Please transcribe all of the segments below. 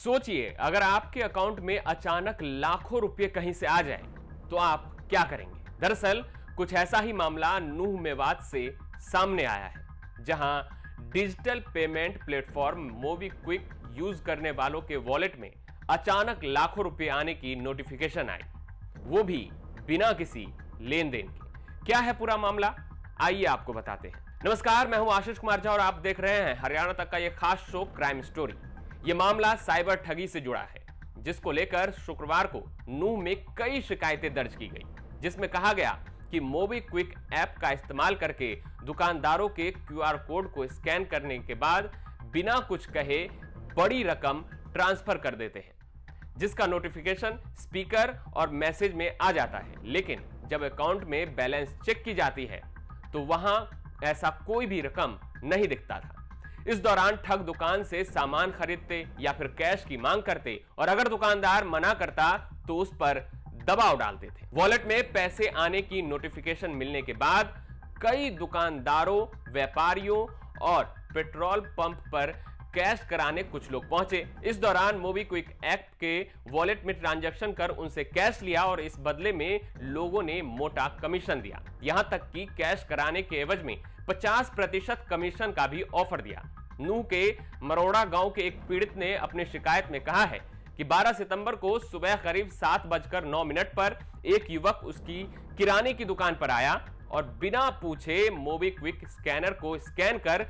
सोचिए, अगर आपके अकाउंट में अचानक लाखों रुपए कहीं से आ जाएं, तो आप क्या करेंगे? दरअसल कुछ ऐसा ही मामला नूह मेवात से सामने आया है, जहां digital payment platform MobiKwik use करने वालों के वॉलेट में अचानक लाखों रुपए आने की नोटिफिकेशन आई, वो भी बिना किसी लेन देन के। क्या है पूरा मामला, आइए आपको बताते हैं। नमस्कार, मैं हूं आशीष कुमार झा और आप देख रहे हैं हरियाणा तक का यह खास शो क्राइम स्टोरी। ये मामला साइबर ठगी से जुड़ा है, जिसको लेकर शुक्रवार को नूह में कई शिकायतें दर्ज की गई, जिसमें कहा गया कि मोबीक्विक ऐप का इस्तेमाल करके दुकानदारों के क्यूआर कोड को स्कैन करने के बाद बिना कुछ कहे बड़ी रकम ट्रांसफर कर देते हैं, जिसका नोटिफिकेशन स्पीकर और मैसेज में आ जाता है। लेकिन जब अकाउंट में बैलेंस चेक की जाती है तो वहां ऐसा कोई भी रकम नहीं दिखता था। इस दौरान ठग दुकान से सामान खरीदते या फिर कैश की मांग करते और अगर दुकानदार मना करता तो उस पर दबाव डालते थे। वॉलेट में पैसे आने की नोटिफिकेशन मिलने के बाद कई दुकानदारों, व्यापारियों और पेट्रोल पंप पर कैश कराने कुछ लोग पहुंचे। इस दौरान मोबीक्विक ऐप के वॉलेट में ट्रांजैक्शन कर उनसे कैश लिया और इस बदले में लोगों ने मोटा कमीशन दिया। यहां तक कि कैश कराने के एवज में 50% कमीशन का भी ऑफर दिया। नूह के मरोड़ा गांव के एक पीड़ित ने अपनी शिकायत में कहा है कि 12 सितंबर को सुबह करीब 7:09 पर एक युवक उसकी किराने की दुकान पर आया और बिना पूछे मोबीक्विक स्कैनर को स्कैन कर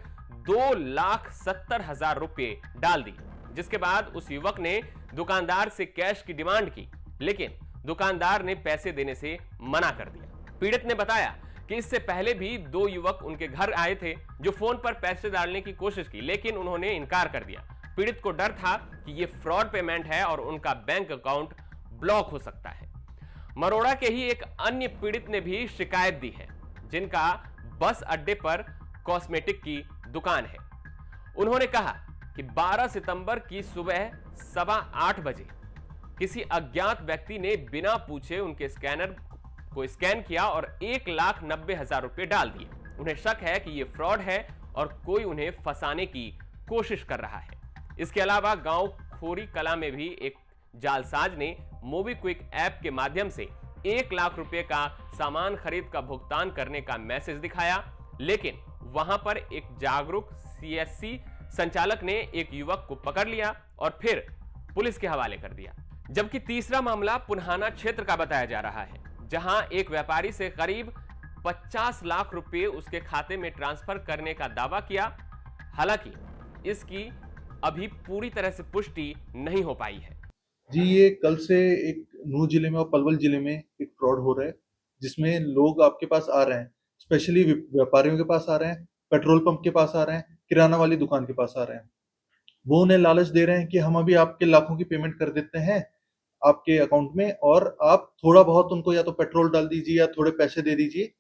2,70,000 रुपए डाल दिए, जिसके बाद उस युवक ने दुकानदार से कैश की डिमांड की, लेकिन दुकानदार ने पैसे देने से मना कर दिया। पीड़ित ने बताया कि इससे पहले भी 2 युवक उनके घर आए थे जो फोन पर पैसे डालने की कोशिश की, लेकिन उन्होंने इनकार कर दिया। पीड़ित को डर था कि यह फ्रॉड पेमेंट है और उनका बैंक अकाउंट ब्लॉक हो सकता है। मरोड़ा के ही एक अन्य पीड़ित ने भी शिकायत दी है, जिनका बस अड्डे पर कॉस्मेटिक की दुकान है। उन्होंने कहा कि 12 सितंबर की सुबह 8:15 बजे किसी अज्ञात व्यक्ति ने बिना पूछे उनके स्कैनर को स्कैन किया और 1,90,000 रुपए डाल दिए। उन्हें शक है कि यह फ्रॉड है और कोई उन्हें फंसाने की कोशिश कर रहा है। इसके अलावा गांव खोरी कला में भी एक जालसाज ने मोबीक्विक ऐप के माध्यम से 1 लाख रुपए का सामान खरीद का भुगतान करने का मैसेज दिखाया, लेकिन वहां पर एक जागरूक सीएससी संचालक ने एक युवक को पकड़ लिया और फिर पुलिस के हवाले कर दिया। जबकि तीसरा मामला पुन्हाना क्षेत्र का बताया जा रहा है, जहां एक व्यापारी से करीब 50 लाख रुपए उसके खाते में ट्रांसफर करने का दावा किया। हालांकि इसकी अभी पूरी तरह से पुष्टि नहीं हो पाई है। जी, ये कल से एक नूह जिले में और पलवल जिले में एक फ्रॉड हो रहा है, जिसमें लोग आपके पास आ रहे हैं, स्पेशली व्यापारियों के पास आ रहे हैं, पेट्रोल पंप के पास आ रहे हैं, किराना वाली दुकान के पास आ रहे हैं। वो उन्हें लालच दे रहे हैं कि हम अभी आपके लाखों की पेमेंट कर देते हैं आपके अकाउंट में और आप थोड़ा बहुत उनको या तो पेट्रोल डाल दीजिए या थोड़े पैसे दे दीजिए।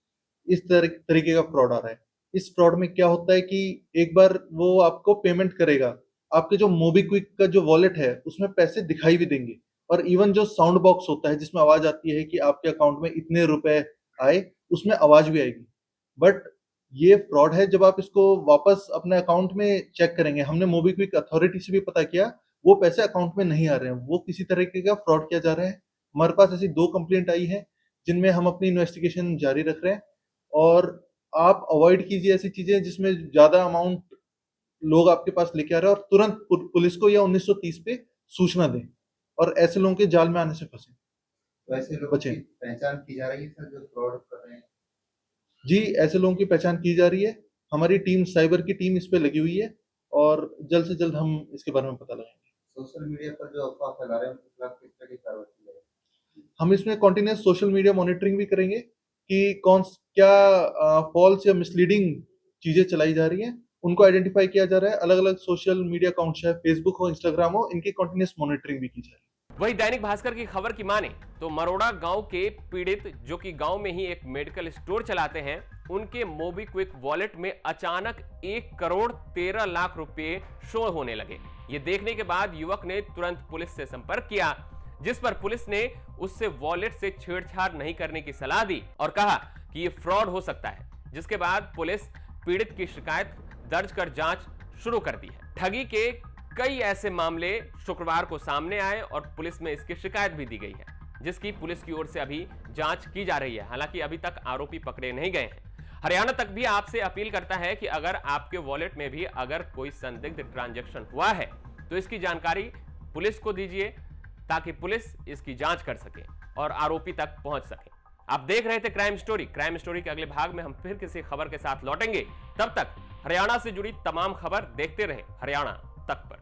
इस तरीके का फ्रॉड आ रहा है। इस फ्रॉड में क्या होता है कि एक बार वो आपको पेमेंट करेगा, आपके जो मोबीक्विक का जो वॉलेट है उसमें पैसे दिखाई भी देंगे और इवन जो साउंड बॉक्स होता है जिसमें आवाज आती है कि आपके अकाउंट में इतने रुपए आए, उसमें आवाज भी आएगी। बट ये फ्रॉड है जब आप इसको वापस अपने अकाउंट में चेक करेंगे। हमने मोबीक्विक अथॉरिटी से भी पता किया, वो पैसे अकाउंट में नहीं आ रहे हैं, वो किसी तरीके का फ्रॉड किया जा रहा है। हमारे पास ऐसी 2 कंप्लेंट आई है जिनमें हम अपनी इन्वेस्टिगेशन जारी रख रहे हैं और आप अवॉइड कीजिए ऐसी चीजें जिसमें ज्यादा अमाउंट लोग आपके पास लेके आ रहे हैं और तुरंत पुलिस को या 1930 पे सूचना दें और ऐसे लोगों के जाल में आने से फंसे। वैसे लोगों की पहचान की जा रही है सर जो फ्रॉड कर रहे हैं? जी, ऐसे लोगों की पहचान की जा रही है। हमारी टीम, साइबर की टीम इस पे लगी हुई है और जल्द से जल्द हम इसके बारे में पता लगाएंगे। सोशल मीडिया पर जो अफवाह फैला रहे हैं उनके खिलाफ किस तरह की कार्रवाई की जाएगी? हम इसमें कंटीन्यूअस सोशल मीडिया मॉनिटरिंग भी करेंगे कि क्या फॉल्स या मिसलीडिंग चीजें चलाई जा रही हैं, उनको आइडेंटिफाई किया जा रहा है। अलग अलग सोशल मीडिया अकाउंट, चाहे फेसबुक हो, इंस्टाग्राम हो, इनकी कंटीन्यूअस मॉनिटरिंग भी की जा रही है। वही दैनिक भास्कर की खबर की माने तो मरोड़ा गांव के पीड़ित, जो कि गांव में ही एक मेडिकल स्टोर चलाते हैं, उनके मोबीक्विक वॉलेट में अचानक 1,13,00,000 रुपए शो होने लगे। ये देखने के बाद युवक ने तुरंत पुलिस से संपर्क किया, जिस पर पुलिस ने उससे वॉलेट से छेड़छाड़ नहीं करने की सलाह दी और कहा कि ये फ्रॉड हो सकता है, जिसके बाद पुलिस पीड़ित की शिकायत दर्ज कर जांच शुरू कर दी है। ठगी के कई ऐसे मामले शुक्रवार को सामने आए और पुलिस में इसकी शिकायत भी दी गई है, जिसकी पुलिस की ओर से अभी जांच की जा रही है। हालांकि अभी तक आरोपी पकड़े नहीं गए हैं। हरियाणा तक भी आपसे अपील करता है कि अगर आपके वॉलेट में भी अगर कोई संदिग्ध ट्रांजैक्शन हुआ है तो इसकी जानकारी पुलिस को दीजिए, ताकि पुलिस इसकी जांच कर सके और आरोपी तक पहुंच सके। आप देख रहे थे क्राइम स्टोरी। क्राइम स्टोरी के अगले भाग में हम फिर किसी खबर के साथ लौटेंगे। तब तक हरियाणा से जुड़ी तमाम खबर देखते रहे हरियाणा तक पर।